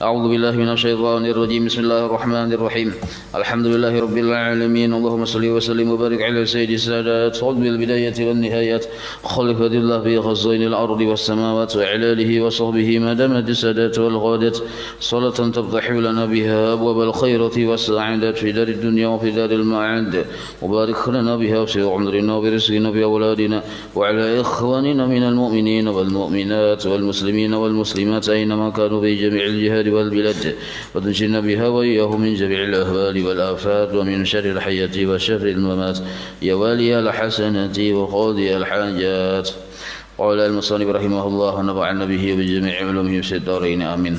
أعوذ بالله من الشيطان الرجيم بسم الله الرحمن الرحيم الحمد لله رب العالمين اللهم صل وسلم وبارك على سيد السادات قطب البداية والنهايات خلفة الله في خزين الأرض والسماوات وعلى آله وصحبه ما دامت السادات والغادات صلاة تفتح لنا بها أبواب الخيرة والسعادة في دار الدنيا وفي دار المعاد وبارك لنا بها في عمرنا وبرزقنا بأولادنا وعلى إخواننا من المؤمنين والمؤمنات والمسلمين والمسلمات أينما كانوا في جميع الجهاد والبلاد وتنجنا بها وإياهم من جميع الأهوال والآفات ومن شر الحياة وشر الممات يا والي الحسنات وقاضي الحاجات قال المصنف رحمه الله ونفعنا به وبجميع علومه في الدارين آمين.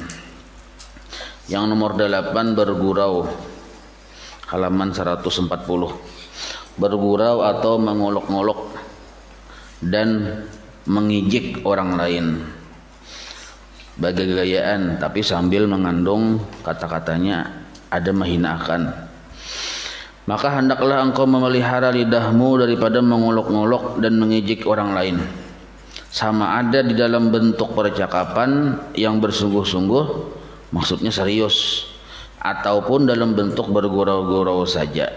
Yang nomor 8 bergurau, halaman 140. Bergurau atau mengolok-ngolok dan mengijik orang lain, bagaya-gayaan tapi sambil mengandung kata-katanya ada menghinakan. Maka hendaklah engkau memelihara lidahmu daripada mengolok-ngolok dan mengijik orang lain, sama ada di dalam bentuk percakapan yang bersungguh-sungguh, maksudnya serius, ataupun dalam bentuk bergurau-gurau saja.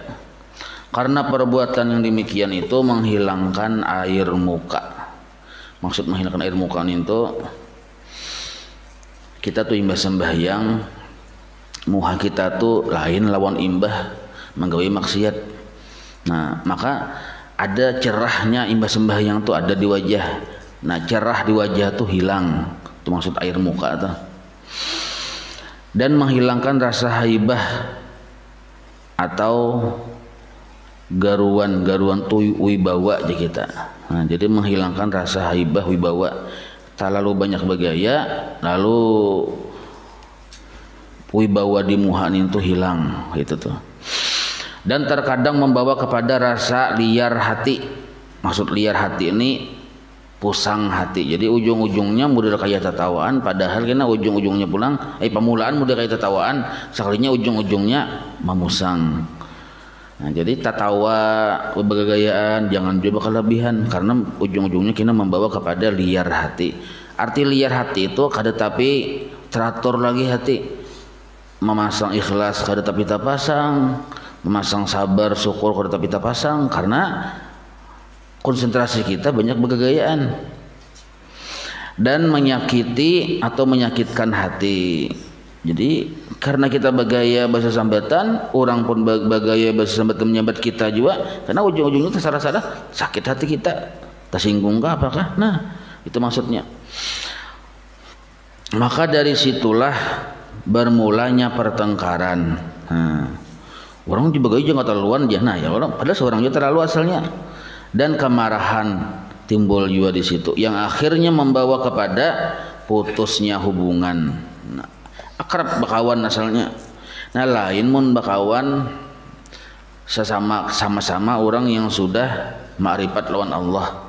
Karena perbuatan yang demikian itu menghilangkan air muka. Maksud menghilangkan air muka itu, kita tuh imbah sembahyang, muha kita tuh lain lawan imbah menggawe maksiat. Nah, maka ada cerahnya imbah sembahyang tuh ada di wajah. Nah, cerah di wajah tuh hilang. Itu maksud air muka tuh. Dan menghilangkan rasa haibah atau garuan tuh wibawa aja kita. Nah, jadi menghilangkan rasa haibah wibawa. Terlalu banyak bergaya, lalu wibawa di muhanin itu hilang, gitu tuh. Dan terkadang membawa kepada rasa liar hati. Maksud liar hati ini pusang hati. Jadi ujung-ujungnya model kayak tatawaan, padahal kena ujung-ujungnya pulang, pamulaan model kayak tatawaan, sekalinya ujung-ujungnya memusang. Nah, jadi tatawa bergayaan jangan juga kelebihan, karena ujung-ujungnya kita membawa kepada liar hati. Arti liar hati itu kada tapi teratur lagi hati, memasang ikhlas kada tapi tak pasang, memasang sabar syukur kada tapi tak pasang, karena konsentrasi kita banyak bergayaan dan menyakiti atau menyakitkan hati. Jadi karena kita bergaya bahasa sambatan, orang pun bergaya bahasa sambatan menyambat kita juga, karena ujung-ujungnya tersalah-salah sakit hati kita, tersinggung kah apakah? Nah, itu maksudnya. Maka dari situlah bermulanya pertengkaran. Nah, orang juga nggak terlaluan aja, nah ya orang padahal seorang juga terlalu asalnya, dan kemarahan timbul juga di situ, yang akhirnya membawa kepada putusnya hubungan. Nah, akrab bakawan asalnya. Nah, lain mun bakawan sama-sama orang yang sudah ma'rifat lawan Allah.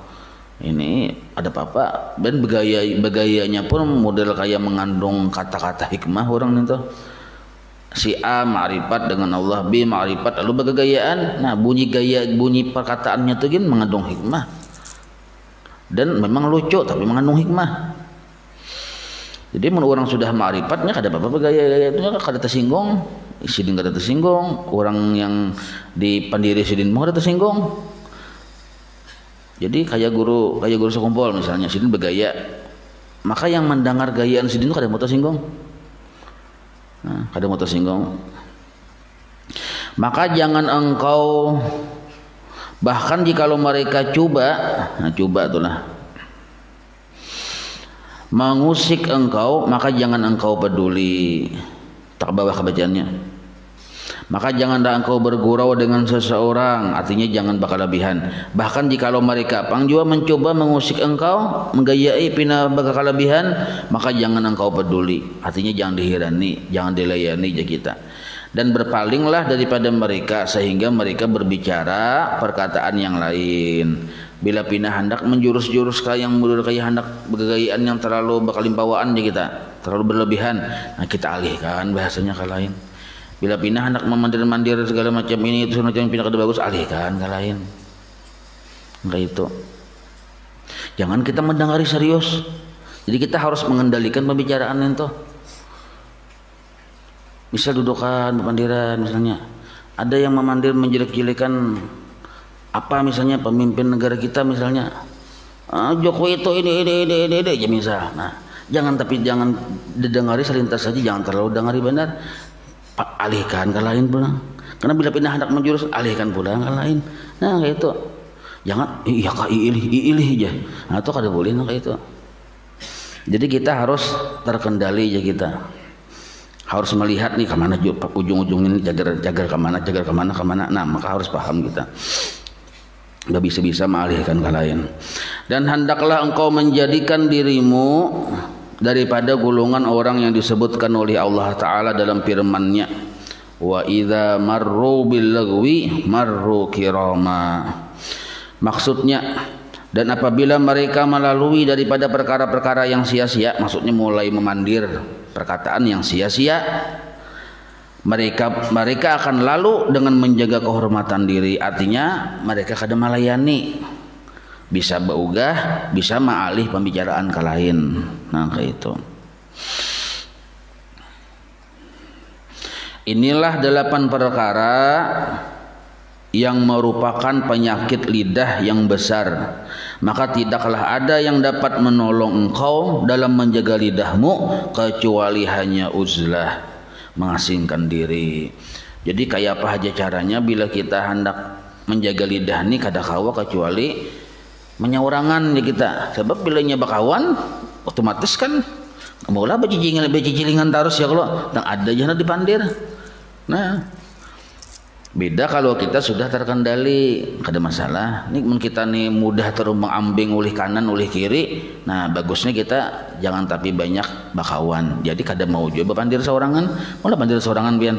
Ini ada apa-apa dan begayanya pun model kayak mengandung kata-kata hikmah orang itu. Si A ma'rifat dengan Allah, B ma'rifat lalu bergayaan. Nah, bunyi perkataannya tuh kan mengandung hikmah. Dan memang lucu tapi mengandung hikmah. Jadi mun orang sudah ma'rifatnya kada apa-apa gaya-gaya itu kada tersinggung, sidin kada tersinggung, orang yang di pandiri sidin mau kada tersinggung. Jadi kayak guru sekumpul misalnya sidin bergaya, maka yang mendengar gayaan sidin itu kada mau tersinggung. Nah, kada mau tersinggung. Maka jangan engkau, bahkan jikalau mereka coba itulah mengusik engkau, maka jangan engkau peduli. Tak bawah kebacaannya. Maka janganlah engkau bergurau dengan seseorang, artinya jangan berkelebihan. Bahkan jikalau mereka pangjua mencoba mengusik engkau, menggayai pina berkelebihan, maka jangan engkau peduli, artinya jangan dihirani, jangan dilayani aja kita. Dan berpalinglah daripada mereka sehingga mereka berbicara perkataan yang lain. Bila pindah hendak menjurus-jurus kayak yang mundur kayak hendak bergayaan yang terlalu berkelimpawaan ya kita, terlalu berlebihan, nah kita alihkan bahasanya ke lain. Bila pindah hendak memandir-mandir segala macam ini itu macam pindah ke bagus, alihkan ke lain. Enggak itu. Jangan kita mendengari serius. Jadi kita harus mengendalikan pembicaraan itu. misal dudukan pemandiran misalnya, ada yang memandir menjelek-jelekan apa misalnya pemimpin negara kita misalnya, Jokowi itu ini aja misal. Nah, jangan didengari selintas saja, jangan terlalu dengari benar, alihkan ke lain pula. Karena bila pindah hendak menjurus, alihkan pula ke lain. Nah kayak itu, jangan iya kak ilih aja. Nah itu kada boleh kayak itu. Jadi kita harus terkendali ya, kita harus melihat nih kemana ujung-ujungnya ini, jagar kemana. Nah maka harus paham kita. Gak bisa-bisa mengalihkan ke lain. Dan hendaklah engkau menjadikan dirimu daripada golongan orang yang disebutkan oleh Allah Ta'ala dalam firman-Nya, wa idza marru bil lagwi marru kirama. Maksudnya, dan apabila mereka melalui daripada perkara-perkara yang sia-sia, maksudnya mulai memandir perkataan yang sia-sia, mereka akan lalu dengan menjaga kehormatan diri. Artinya mereka kada melayani, bisa beugah, bisa mengalih pembicaraan ke lain. Nah kayak itu. Inilah 8 perkara yang merupakan penyakit lidah yang besar. Maka tidaklah ada yang dapat menolong engkau dalam menjaga lidahmu kecuali hanya uzlah, mengasingkan diri. Jadi kayak apa aja caranya bila kita hendak menjaga lidah ini kada kawa kecuali menyaurangan ya kita. Sebab bila nya bakawan otomatis kan mula becicingan terus ya, kalau tang ada aja dipandir. Nah beda kalau kita sudah terkendali, kada masalah. Ini kita nih mudah terus mengambing oleh kanan oleh kiri. Nah bagusnya kita jangan tapi banyak bakawan. Jadi kada mau juga pandir seorangan. Malah pandir seorangan pian.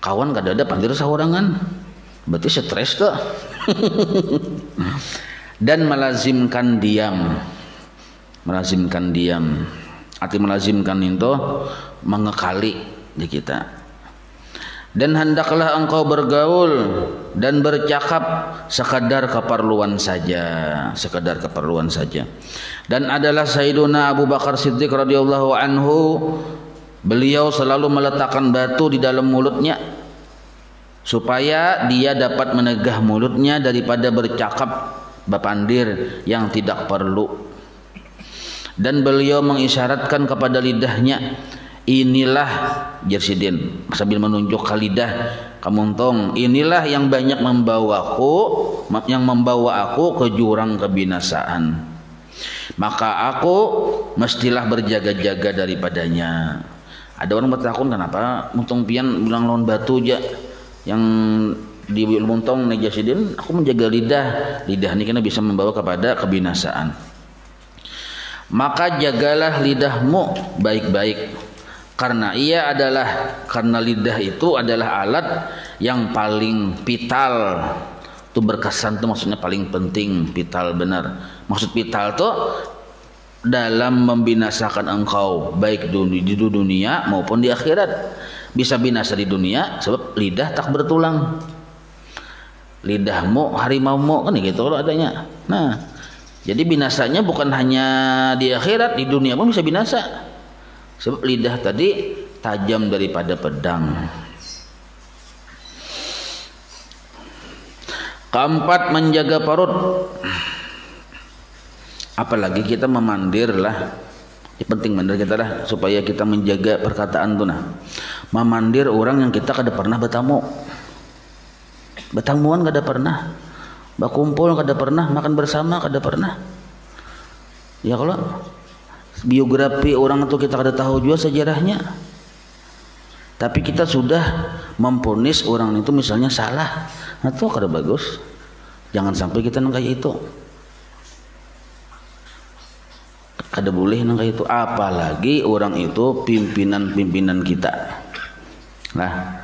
Kawan kada ada pandir seorangan. Berarti stres tuh. Dan melazimkan diam. Melazimkan diam. Arti melazimkan itu mengekali di kita. Dan hendaklah engkau bergaul dan bercakap sekadar keperluan saja, Dan adalah Sayyiduna Abu Bakar Siddiq radhiyallahu anhu, beliau selalu meletakkan batu di dalam mulutnya supaya dia dapat menegah mulutnya daripada bercakap bapandir yang tidak perlu. Dan beliau mengisyaratkan kepada lidahnya, inilah Jersidin sambil menunjuk ke lidah, kamuntong, inilah yang banyak membawa aku ke jurang kebinasaan. Maka aku mestilah berjaga-jaga daripadanya. Ada orang bertakun, kenapa muntung pian bilang lawan batu aja yang di muntong nih Jersidin, aku menjaga lidah ini karena bisa membawa kepada kebinasaan. Maka jagalah lidahmu baik-baik. Karena lidah itu adalah alat yang paling vital. Itu berkesan tuh maksudnya paling penting, vital benar. Maksud vital tuh dalam membinasakan engkau baik di dunia maupun di akhirat. Bisa binasa di dunia sebab lidah tak bertulang. Lidahmu harimaumu kan gitu loh adanya. Nah, jadi binasanya bukan hanya di akhirat, di dunia pun bisa binasa. Sebab lidah tadi tajam daripada pedang. Keempat, menjaga perut. Apalagi kita memandir lah. Ini penting benar kita lah supaya kita menjaga perkataan tuh nah. Memandir orang yang kita kada pernah bertamu. Bertamuan kada pernah. Berkumpul kada pernah, makan bersama kada pernah. Ya kalau biografi orang itu kita kada tahu juga sejarahnya, tapi kita sudah memponis orang itu misalnya salah, atau kada bagus. Jangan sampai kita nang kayak itu, kada boleh nang kayak itu. Apalagi orang itu pimpinan kita. Nah,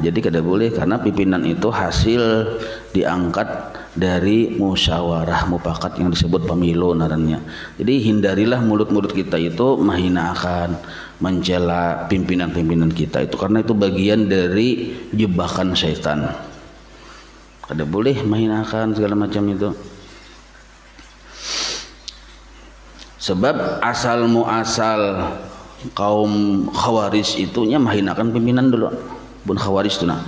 jadi kada boleh karena pimpinan itu hasil diangkat dari musyawarah mufakat yang disebut pemilu narannya. Jadi hindarilah mulut-mulut kita itu menghinakan, mencela pimpinan-pimpinan kita itu, karena itu bagian dari jebakan syaitan. Kada boleh menghinakan segala macam itu. Sebab asal muasal kaum Khawarij itunya menghinakan pimpinan dulu. Bun Khawarij itu nah.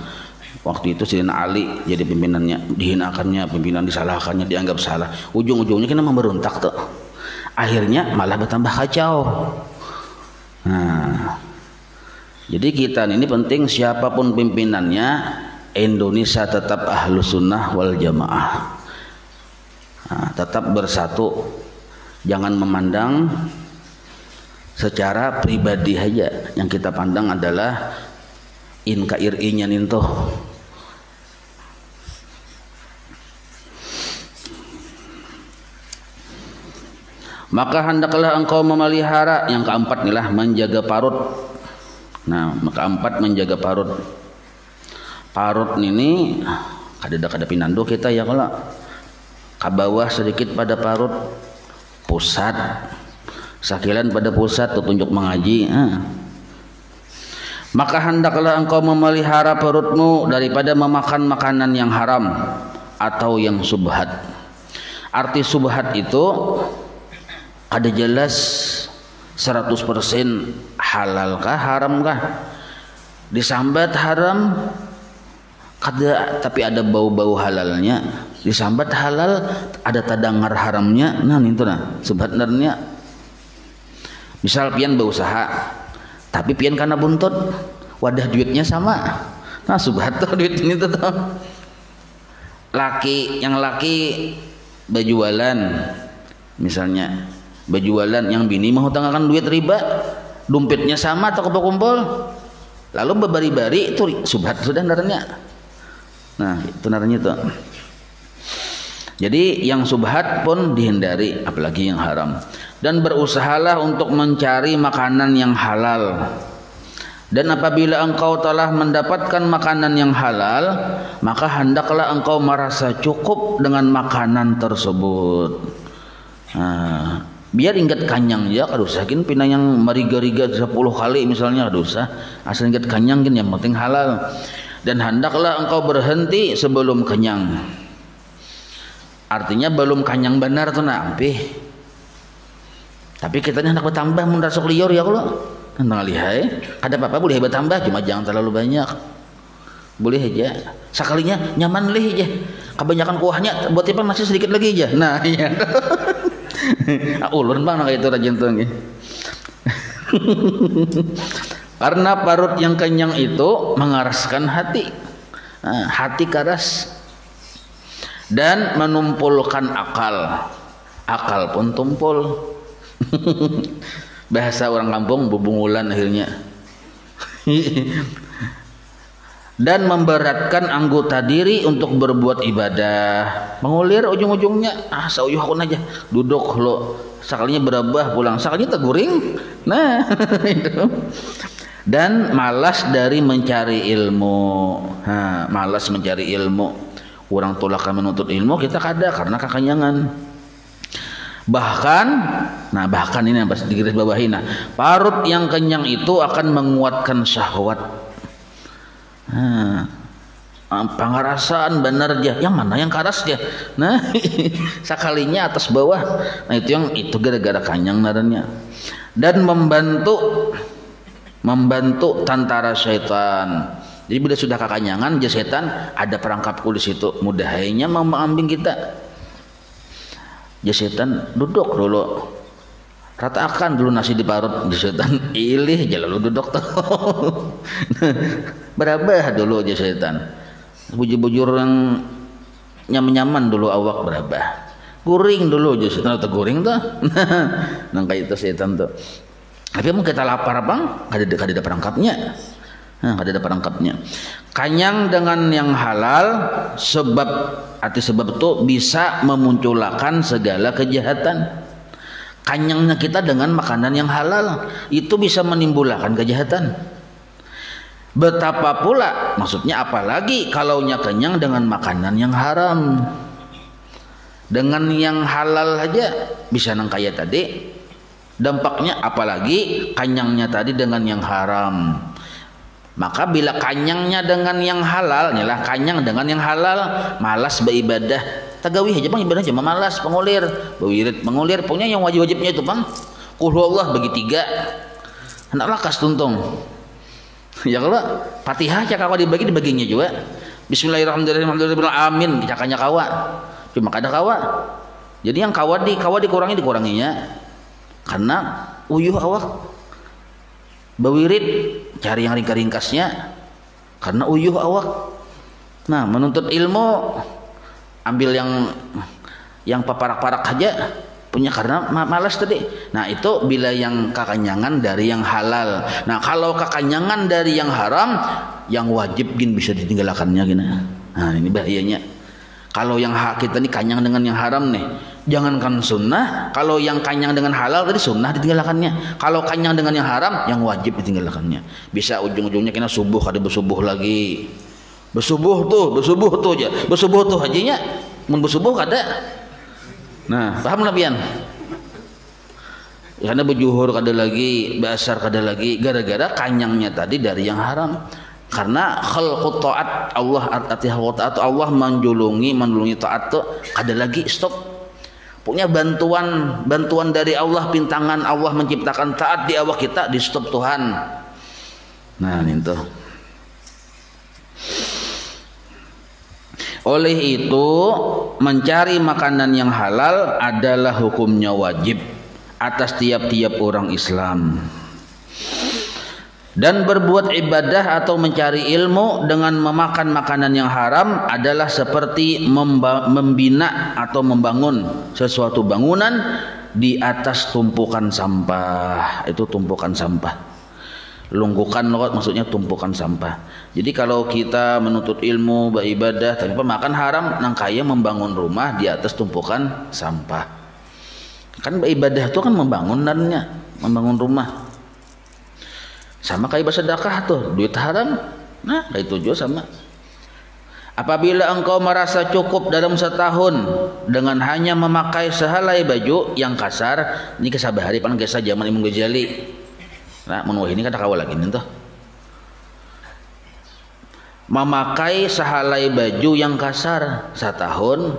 Waktu itu Sayyidina Ali jadi pimpinannya, dihinakannya, pimpinan disalahkannya, dianggap salah. Ujung-ujungnya kita memberontak tuh. Akhirnya malah bertambah kacau. Nah, jadi kita ini penting siapapun pimpinannya, Indonesia tetap Ahlus Sunnah wal Jamaah. Nah, tetap bersatu, jangan memandang secara pribadi aja. Yang kita pandang adalah NKRI-nya nintoh. Maka hendaklah engkau memelihara, yang keempat nih lah, menjaga parut. Nah, keempat menjaga parut. Parut ini kada pinando kita ya, kalau ke bawah sedikit pada parut, pusat sakilan pada pusat tunjuk mengaji. Maka hendaklah engkau memelihara perutmu daripada memakan makanan yang haram atau yang subhat. Arti subhat itu ada jelas 100% halal kah haram kah, disambat haram kada, tapi ada bau-bau halalnya, disambat halal ada tadangar haramnya. Nah itu nah sebenarnya misal pian berusaha tapi pian karena buntut, wadah duitnya sama, nah subhat tuh duit ini tuh yang laki berjualan misalnya, berjualan yang bini mau hutangkan duit riba, dompetnya sama atau kumpul, lalu berbari-bari itu subhat sudah naranya. Nah itu naranya tuh. Jadi yang subhat pun dihindari, apalagi yang haram. Dan berusahalah untuk mencari makanan yang halal. Dan apabila engkau telah mendapatkan makanan yang halal, maka hendaklah engkau merasa cukup dengan makanan tersebut. Nah, biar ingat kanyang ya, kada usah kin pina yang mariga-riga 10 kali misalnya, kada usah. Asal ingat kanyang kin yang penting halal. Dan hendaklah engkau berhenti sebelum kenyang. Artinya belum kenyang benar tuh nampi. Tapi kita hendak bertambah mun rasuk liur ya kalau tentang lihai. Ada apa-apa boleh bertambah, cuma jangan terlalu banyak. Boleh aja. Sekalinya nyaman leh aja. Kebanyakan kuahnya buat tipang nasi sedikit lagi aja. Nah iya. Ulun bang kayak itu rajin tuh. Karena parut yang kenyang itu mengaraskan hati. Nah, hati karas dan menumpulkan akal. Akal pun tumpul. Bahasa orang kampung bubungulan akhirnya. Dan memberatkan anggota diri untuk berbuat ibadah. Mengulir ujung-ujungnya, sauyuh akun aja, duduk lo, sekalinya berabah pulang, sekalinya teguring. Nah itu. Dan malas dari mencari ilmu. Malas mencari ilmu. Orang tolakan menuntut ilmu kita kada karena kekenyangan. Bahkan ini yang di garis bawahi, parut yang kenyang itu akan menguatkan syahwat. Pengarasaan benar aja, yang mana yang karas ya. Nah sekalinya atas bawah. Nah itu gara-gara kenyang naranya. Dan membantu tantara syaitan. Jadi bila sudah kekenyangan je setan ada perangkapku di situ, mudahnya mau mengambil kita. Je setan duduk dulu, ratakan dulu nasi di parut, je setan ilih je lalu duduk tuh. Berabah dulu je setan, bujur-bujur yang nyaman-nyaman dulu awak berabah, guring dulu je setan atau guring tuh. Nah kayak itu setan tuh. Tapi mau kita lapar bang, kada ada perangkapnya. Kada ada perangkapnya. Kanyang dengan yang halal, sebab itu bisa memunculkan segala kejahatan. Kanyangnya kita dengan makanan yang halal itu bisa menimbulkan kejahatan. Betapa pula, maksudnya apalagi kalaunya kenyang dengan makanan yang haram. Dengan yang halal aja bisa nang kaya tadi. Dampaknya apalagi kanyangnya tadi dengan yang haram. Maka bila kanyangnya dengan yang halal, nyalah kanyang dengan yang halal, malas beribadah. Tagawih aja bang, ibadah cuma malas, pengulir, bewirid, pengulir. Pokoknya yang wajib-wajibnya itu bang, qul huwallah bagi 3. hendak lakas tuntung. Ya kalau Fatihah cak kawa dibaginya juga. Bismillahirrahmanirrahim amin cakanya kawa. Cuma kada kawa. Jadi yang kawa dikuranginya. Karena uyuh awak. Bawirid cari yang ringkas-ringkasnya. Karena uyuh awak. Nah, menuntut ilmu ambil yang paparak-parak aja punya karena malas tadi. Nah, itu bila yang kekenyangan dari yang halal. Nah, kalau kekenyangan dari yang haram, yang wajib gin bisa ditinggalkannya gini. Nah, ini bahayanya. Kalau yang kita ini kanyang dengan yang haram nih, jangankan sunnah. Kalau yang kanyang dengan halal tadi sunnah ditinggalkannya. Kalau kanyang dengan yang haram, yang wajib ditinggalkannya. Bisa ujung-ujungnya kena subuh kada bersubuh lagi. Bersubuh tuh aja. Bersubuh tuh hajinya mun bersubuh kada. Nah, paham lah pian? Karena berjuhur kada lagi, basar kada lagi, gara-gara kanyangnya tadi dari yang haram. Karena khalqut taat Allah taat Allah menjulungi taat tuh kada lagi stop. Punya bantuan dari Allah, pintangan Allah menciptakan taat di awak kita di stop Tuhan. Nah, itu. Oleh itu mencari makanan yang halal adalah hukumnya wajib atas tiap-tiap orang Islam. Dan berbuat ibadah atau mencari ilmu dengan memakan makanan yang haram adalah seperti membina atau membangun sesuatu bangunan di atas tumpukan sampah. Itu tumpukan sampah. Lungkukan maksudnya tumpukan sampah. Jadi kalau kita menuntut ilmu, beribadah tapi makan haram, nang kaya membangun rumah di atas tumpukan sampah. Kan beribadah itu kan membangun rumah. Sama kayak bersedekah tuh, duit haram. Nah, itu juga sama. Apabila engkau merasa cukup dalam setahun dengan hanya memakai sehelai baju yang kasar, ini kesabahari pan kisah zaman Imam Ghazali. Nah, menurut ini kata kawal lagi nih tuh. Memakai sehelai baju yang kasar setahun.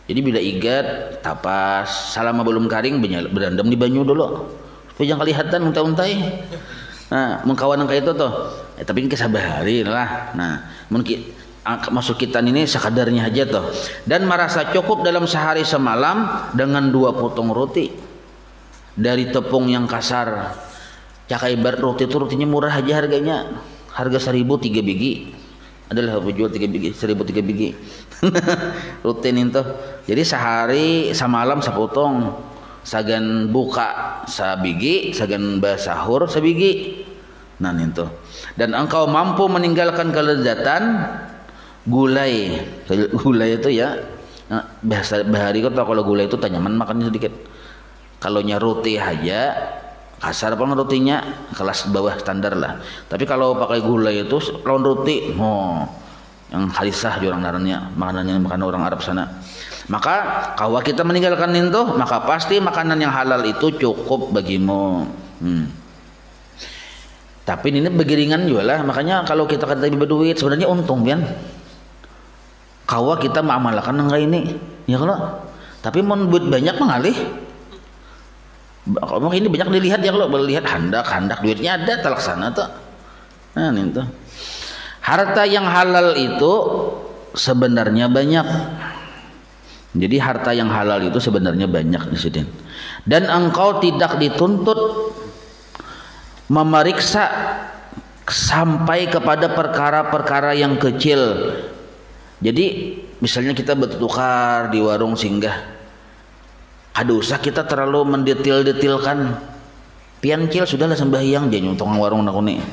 Jadi bila igat, tapas, selama belum kering berendam di banyu dulu. Supaya jangan kelihatan untai-untai. Nah, mengkawan kayak itu tuh. Tapi ini kesabahari lah. Nah, masuk kita ini sekadarnya aja tuh. Dan merasa cukup dalam sehari semalam dengan 2 potong roti dari tepung yang kasar. Cakai bar roti itu rotinya murah aja harganya. Harga 1.000 3 biji. Adalah jual 3 biji, 1.000 3 biji. Rutin itu. Jadi sehari semalam sepotong. Sagan buka sabigi, sagan basahur sabigi. Nah itu. Dan engkau mampu meninggalkan kelezatan gulai. Gulai itu ya bahasa bahari kata kalau gulai itu tanyaman makannya sedikit. Kalau roti aja kasar apa rotinya kelas bawah standar lah. Tapi kalau pakai gulai itu lawan roti, yang halisah orang narannya makanannya makan orang Arab sana. Maka kalau kita meninggalkan itu, maka pasti makanan yang halal itu cukup bagimu. Tapi ini begiringan juga lah. Makanya kalau kita kata berduit sebenarnya untung kan. Kalau kita mengamalkan enggak ini, ya kalau. Tapi mau duit banyak mengalih. Kalau ini banyak dilihat ya kalau melihat handak duitnya ada terlaksana tuh. Nah itu. Harta yang halal itu sebenarnya banyak. Jadi harta yang halal itu sebenarnya banyak di sini. Dan engkau tidak dituntut memeriksa sampai kepada perkara-perkara yang kecil. Jadi misalnya kita bertukar di warung singgah. Ada usah kita terlalu mendetil-detilkan. Piancil sudahlah sembahyang dia nyuntong warung nak nih.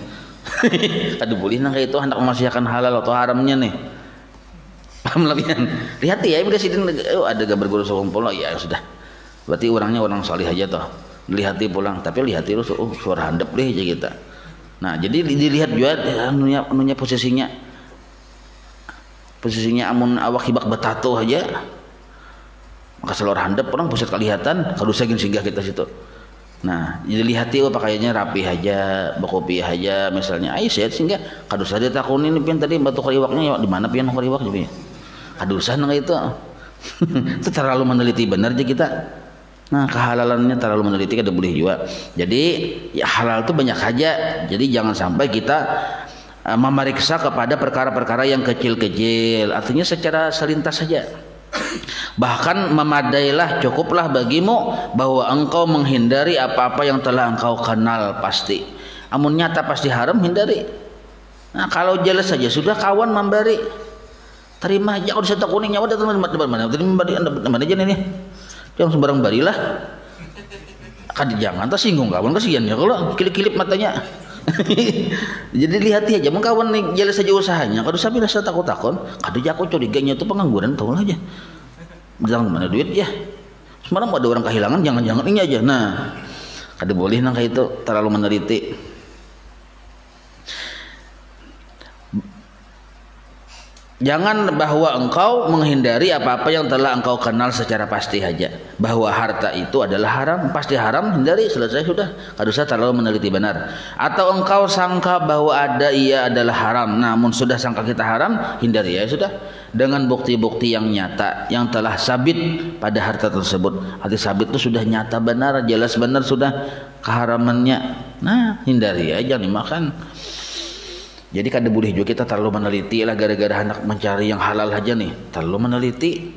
Aduh boleh nang kayak itu hendak memasihkan halal atau haramnya nih. Paham lah pian. Lihat ya ini sidin ada gambar guru sekumpul ya sudah. Berarti orangnya orang salih aja toh. Lihati pulang, tapi lihati lu suara handap deh aja kita. Nah, jadi dilihat juga anunya posisinya. Posisinya amun awak hibak betato aja. Maka seluruh handap orang pusat kelihatan kalau saya singgah kita situ. Nah, jadi lihati pakaiannya rapi aja, bakopi aja misalnya. Ayo saya singgah kadu saja takun ini pian tadi batu kaliwaknya di mana pian kaliwak jadi. Kadu sana itu. Itu terlalu meneliti benar aja kita. Nah, kehalalannya terlalu meneliti kada boleh juga. Jadi ya halal itu banyak saja. Jadi jangan sampai kita memeriksa kepada perkara-perkara yang kecil-kecil. Artinya secara selintas saja. Bahkan memadailah, cukuplah bagimu bahwa engkau menghindari apa-apa yang telah engkau kenal pasti. Amun nyata pasti haram, hindari. Nah, kalau jelas saja sudah kawan memberi, terima aja. Kalau saya tak kuning nyawa datang mana aja nih. Jangan sembarang barilah. Kan jangan tersinggung kawan, kasihan ya kalau kilip-kilip matanya. Jadi lihat aja, mau kawan nih jelas saja usahanya. Kalau saya bilang saya takut-takut, kadang aku curiganya itu pengangguran, tahu aja. Jangan mana duit ya. Semalam ada orang kehilangan, jangan-jangan ini aja. Nah, kada boleh nang kayak itu terlalu meneliti. Jangan bahwa engkau menghindari apa-apa yang telah engkau kenal secara pasti saja. Bahwa harta itu adalah haram, pasti haram, hindari, selesai sudah. Kada usah terlalu meneliti benar. Atau engkau sangka bahwa ia adalah haram, namun sudah sangka kita haram, hindari ya sudah. Dengan bukti-bukti yang nyata, yang telah sabit pada harta tersebut. Arti sabit itu sudah nyata benar, jelas benar sudah keharamannya. Nah, hindari ya, jangan dimakan. Jadi kada boleh juga kita terlalu meneliti lah gara-gara hendak mencari yang halal aja nih. Terlalu meneliti.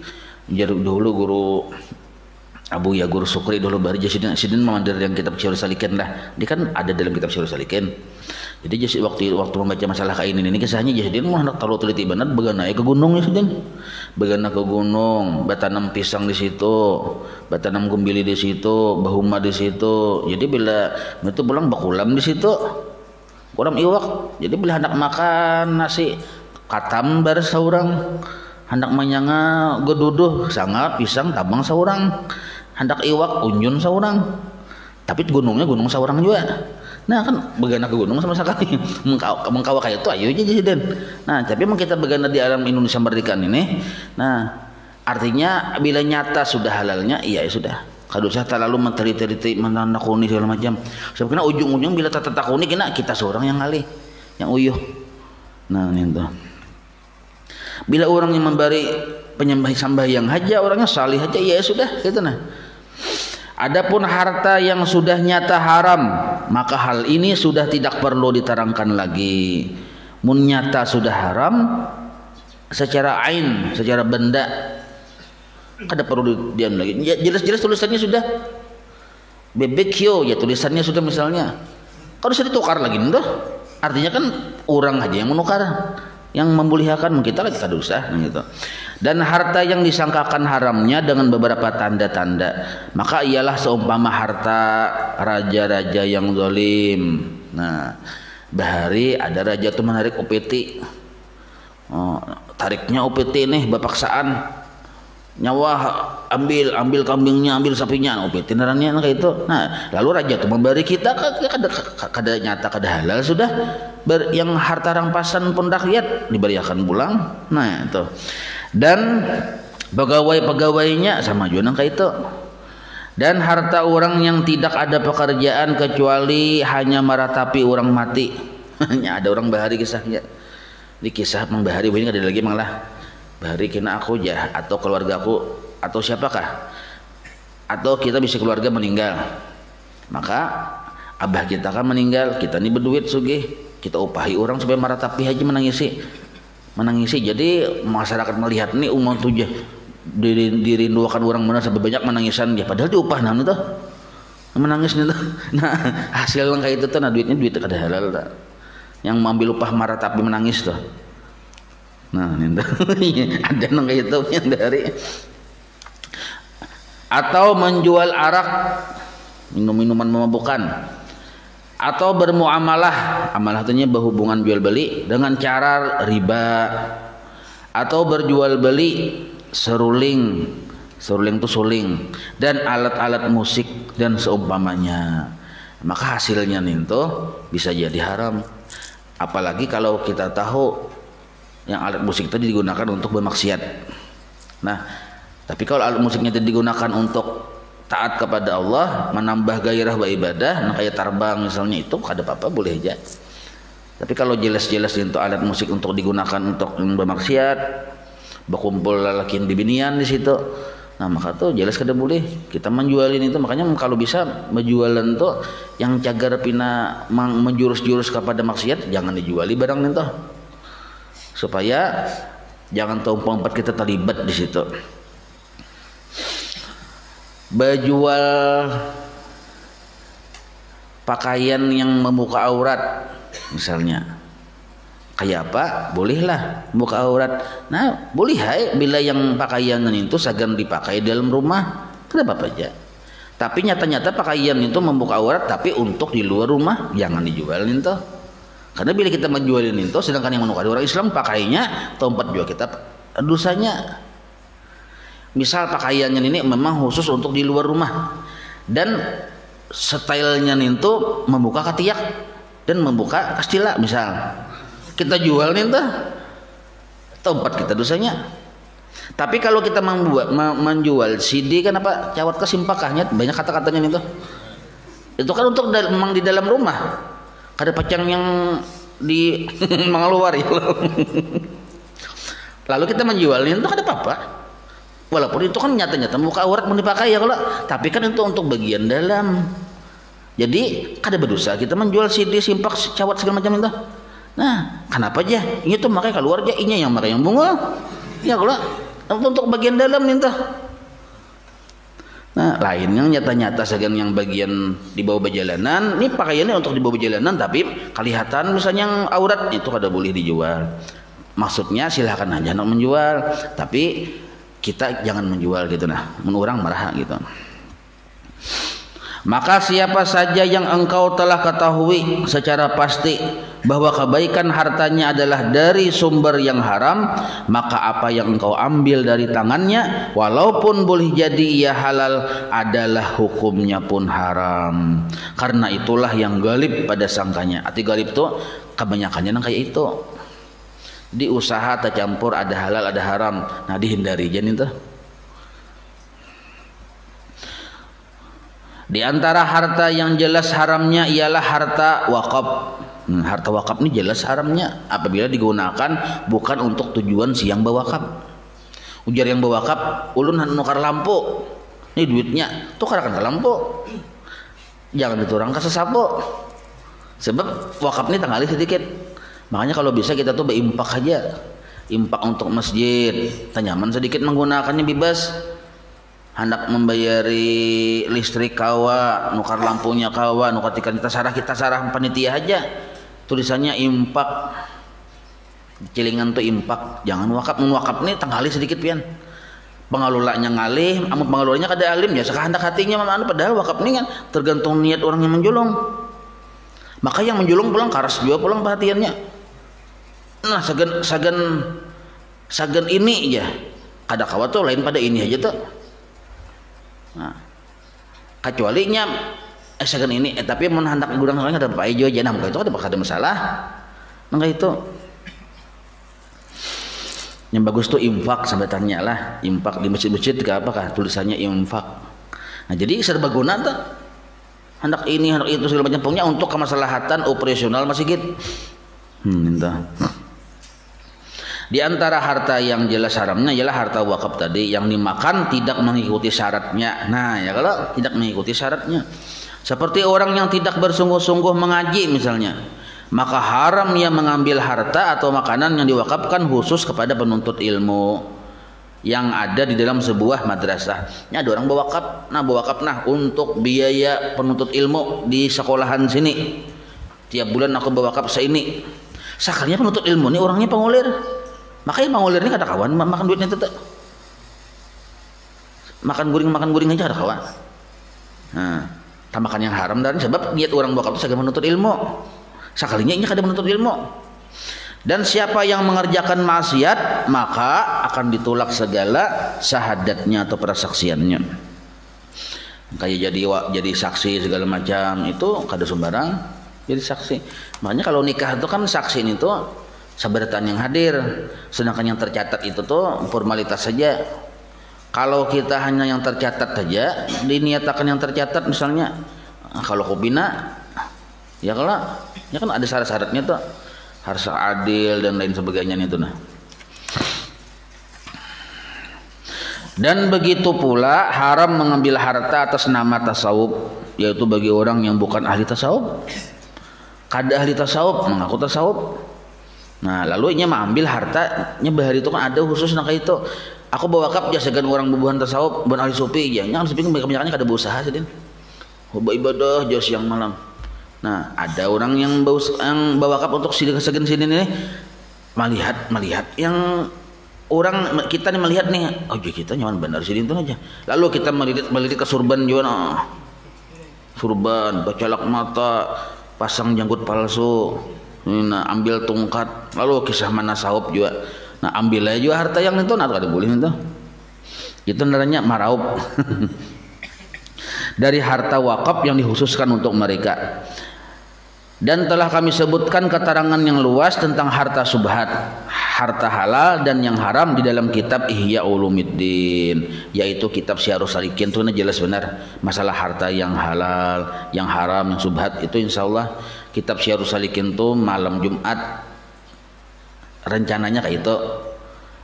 Jadi dulu guru Abu ya guru Sukri dulu bari Jasidin memandir yang kitab Syiarus Salikin lah. Dia kan ada dalam kitab Syiarus Salikin. Jadi waktu membaca masalah kain ini kisahnya Jasidin mau hendak terlalu teliti benar begana ke gunung Jasidin. Begana ke gunung, batanam pisang di situ, batanam gumbili di situ, bahuma di situ. Jadi bila itu pulang bakulam di situ. Kurang iwak, jadi bila hendak makan nasi katam bar saurang, hendak menyanga geduduh sanga pisang tabang saurang, hendak iwak unjun saurang, tapi gunungnya gunung saurang juga. Nah kan begana ke gunung sama sekali mengkawa kayak itu ayo aja jadi. Nah tapi memang kita begana di alam Indonesia merdeka ini, nah artinya bila nyata sudah halalnya iya ya sudah. Kada usah terlalu menteliti menakuni segala macam. Sebenarnya ujung-ujung bila tak takuni kita seorang yang ngalih, yang uyuh. Nah itu. Bila orang yang memberi penyembah sembahyang haja, orangnya salih haja, ya sudah gitu nah. Adapun harta yang sudah nyata haram, maka hal ini sudah tidak perlu diterangkan lagi. Mun nyata sudah haram secara ain, secara benda, kada perlu diam lagi. Ya, jelas-jelas tulisannya sudah bebekyo ya tulisannya sudah misalnya. Kalau sudah ditukar lagi tuh, artinya kan orang aja yang menukar, yang memuliakan kita lagi kada usah gitu. Dan harta yang disangkakan haramnya dengan beberapa tanda-tanda, maka ialah seumpama harta raja-raja yang zalim. Nah, bahari ada raja tuh menarik UPT. Oh, tariknya UPT nih bapaksaan. Nyawa ambil kambingnya, ambil sapinya, tinarannya kayak itu. Nah lalu raja itu memberi kita kada nyata kada halal sudah yang harta rampasan pun rakyat diberikan pulang. Nah itu. Dan pegawai-pegawainya sama juga kayak itu. Dan harta orang yang tidak ada pekerjaan kecuali hanya meratapi orang mati. Hanya ada orang bahari kisahnya. Di kisah membahari ini ada lagi malah bahari kena aku ya atau keluarga aku atau siapakah atau kita bisa keluarga meninggal, maka abah kita kan meninggal, kita ini berduit sugih, kita upahi orang supaya meratapi haji menangisi. Jadi masyarakat melihat nih umat tuh dirindukan orang mana sampai banyak menangisan ya, padahal diupah nah itu menangis nih tuh. Nah hasil yang kayak itu tuh nah duitnya duit kada halal tak. Yang mengambil upah meratapi menangis tuh. Nah, ini ada nang kayak itu yang dari atau menjual arak, minum-minuman memabukkan, atau bermuamalah, amalah artinya berhubungan jual beli dengan cara riba, atau berjual beli seruling itu suling dan alat-alat musik dan seumpamanya, maka hasilnya itu bisa jadi haram. Apalagi kalau kita tahu yang alat musik tadi digunakan untuk bermaksiat. Nah, tapi kalau alat musiknya tadi digunakan untuk taat kepada Allah, menambah gairah beribadah, nah kayak tarbang misalnya itu kada apa-apa boleh aja. Tapi kalau jelas-jelas itu alat musik untuk digunakan untuk bermaksiat, berkumpul lelaki di binian di situ, Nah maka tuh jelas kada boleh kita menjualin itu. Makanya kalau bisa menjualan tuh yang cagar pina menjurus-jurus kepada maksiat jangan dijuali barang itu, supaya jangan tempat kita terlibat di situ. Berjual pakaian yang membuka aurat misalnya, kayak apa? Bolehlah buka aurat. Nah, boleh hai bila yang pakaian itu segan dipakai dalam rumah, tidak apa-apa aja. Tapi nyata-nyata pakaian itu membuka aurat tapi untuk di luar rumah jangan dijualin toh. Karena bila kita menjualin itu, sedangkan yang menukar orang Islam pakainya tempat juga kita dosanya. Misal pakaiannya ini memang khusus untuk di luar rumah dan stylenya itu membuka ketiak dan membuka kastila misal. Kita jual nih tuh tempat kita dosanya. Tapi kalau kita menjual CD kan apa cawat kesimpakahnya banyak kata-katanya nih tuh. Itu kan untuk memang di dalam rumah. Kada pacang yang di mengeluar ya. Lalu kita menjualin itu kada apa-apa. Walaupun itu kan nyata-nyata buka aurat mau dipakai ya kalau, tapi kan itu untuk bagian dalam. Jadi kada berdosa kita menjual CD simpak cawat segala macam itu. Nah, kenapa aja? Ini tuh makanya keluar aja inya yang makai yang bunga. Ya kalau untuk bagian dalam nih tuh. Nah, lain yang nyata-nyata segan yang bagian di bawah perjalanan, ini pakaiannya untuk di bawah perjalanan tapi kelihatan misalnya yang aurat itu kada boleh dijual. Maksudnya silakan aja nak menjual, tapi kita jangan menjual gitu nah. Mun urang marah gitu. Maka siapa saja yang engkau telah ketahui secara pasti bahwa kebaikan hartanya adalah dari sumber yang haram, maka apa yang engkau ambil dari tangannya walaupun boleh jadi ia halal adalah hukumnya pun haram. Karena itulah yang galib pada sangkanya. Arti galib tuh kebanyakannya nang kayak itu. Di usaha tercampur ada halal ada haram. Nah dihindari jangan itu. Di antara harta yang jelas haramnya ialah harta wakaf. Harta wakaf ini jelas haramnya apabila digunakan bukan untuk tujuan si yang bewakaf. Ujar yang bewakaf, ulun nukar lampu. Ini duitnya, tukarkan ke lampu. Jangan diturang ke sesapu. Sebab wakaf ini tanggali sedikit. Makanya kalau bisa kita tuh berimpak aja. Impak untuk masjid. Tanyaman sedikit menggunakannya bebas. Hendak membayari listrik kawa, nukar lampunya kawa, nukar tikan kita sarah panitia aja. Tulisannya impak. Cilingan tuh impak. Jangan wakaf. Wakaf nih tanggali sedikit pian. Pengalulanya ngalih, amun pengalulanya kada alim ya sekahendak hatinya mana padahal wakaf ini kan tergantung niat orang yang menjulung. Maka yang menjulung pulang karas juga pulang perhatiannya. Nah, sagan ini aja. Kada kawa tuh lain pada ini aja tuh. Nah, kecuali nya sagan ini tapi mun hendak gudang orang ada apa aja jangan itu ada masalah. Maka itu yang bagus tuh infak sebenarnya lah, infak di masjid-masjid ke apakah tulisannya infak. Nah, jadi serbaguna tuh. Hendak ini, hendak itu segala macam punya untuk kemaslahatan operasional masjid. Entah. Di antara harta yang jelas haramnya ialah harta wakaf tadi yang dimakan tidak mengikuti syaratnya. Nah, ya kalau tidak mengikuti syaratnya. Seperti orang yang tidak bersungguh-sungguh mengaji misalnya, maka haram ia mengambil harta atau makanan yang diwakafkan khusus kepada penuntut ilmu yang ada di dalam sebuah madrasah. Ini ada orang bewakaf, untuk biaya penuntut ilmu di sekolahan sini. Tiap bulan aku bewakaf seini. Sakarnya penuntut ilmu ini orangnya pengulir. Makanya pengulir ini kada kawan makan duitnya itu. Makan guring aja kada kawan. Nah, makan yang haram dan sebab niat orang bewakaf itu sebagai menuntut ilmu. Sakalinya ini kada menuntut ilmu. Dan siapa yang mengerjakan maksiat maka akan ditolak segala syahadatnya atau persaksiannya. Kayak jadi saksi segala macam itu kada sembarang jadi saksi. Makanya kalau nikah itu kan saksi itu seberatan yang hadir, sedangkan yang tercatat itu tuh formalitas saja. Kalau kita hanya yang tercatat saja, diniatakan yang tercatat misalnya, kalau kubina, ya kan ada syarat-syaratnya tuh, harus adil dan lain sebagainya itu nah. Dan begitu pula haram mengambil harta atas nama tasawuf, yaitu bagi orang yang bukan ahli tasawuf. Kada ahli tasawuf mengaku tasawuf. Nah, lalu nya ambil harta nya bahari itu kan ada khusus nak itu. Aku bawa kap jasagan orang bubuhan tasawuf, bukan ahli sufi ya. Nya sufi kan kebanyakan kada berusaha sedin. Hoba ibadah jauh siang malam. Nah, ada orang yang bawa kap untuk segan sini nih melihat yang orang kita nih melihat nih, oh kita nyaman benar sini itu aja. Lalu kita melihat ke surban juga, surban, bacalak mata, pasang janggut palsu, nah ambil tongkat, lalu kisah mana sahub juga, nah ambil aja juga harta yang itu, nah ada boleh itu namanya maraub. Dari harta wakaf yang dikhususkan untuk mereka. Dan telah kami sebutkan keterangan yang luas tentang harta subhat, harta halal dan yang haram di dalam kitab Ihya Ulumuddin, yaitu kitab Syarhus Salikin. Itu jelas benar masalah harta yang halal, yang haram, yang subhat itu insyaallah kitab Syarhus Salikin itu malam Jumat rencananya kayak itu.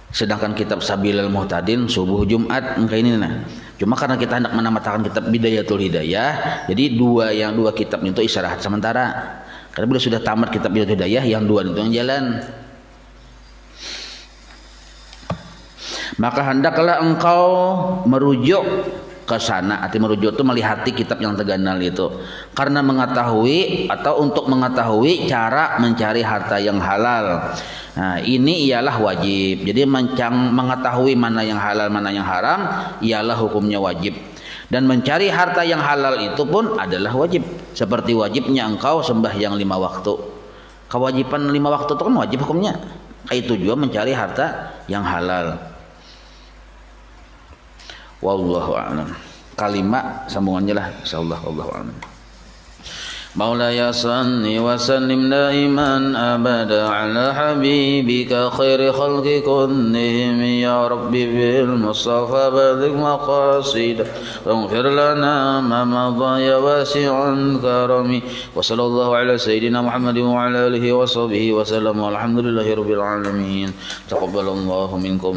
Sedangkan kitab Sabilul Muhtadin subuh Jumat kayak ini nah. Cuma karena kita hendak menamatakan kitab Bidayatul Hidayah, jadi dua kitab itu istirahat sementara. Karena bila sudah tamat kitab Bidayatul Hidayah, yang dua itu yang jalan. Maka hendaklah engkau merujuk ke sana. Arti merujuk itu melihati kitab yang terganal itu, karena mengetahui atau untuk mengetahui cara mencari harta yang halal. Nah, ini ialah wajib. Jadi mengetahui mana yang halal, mana yang haram ialah hukumnya wajib. Dan mencari harta yang halal itu pun adalah wajib. Seperti wajibnya engkau sembahyang 5 waktu. Kewajiban 5 waktu itu kan wajib hukumnya. Itu juga mencari harta yang halal. Wallahu a'lam. Kalimat sambungannya lah insyaallah. Wallahu a'lam. مولاي صل وسلم دائما أبدا على حبيبك خير خلق كلهم يا ربي بالمصطفى بلغ مقاصد واغفر لنا ما مضى يا واسع الكرم وصلى الله على سيدنا محمد وعلى آله وصحبه وسلم والحمد لله رب العالمين تقبل الله منكم.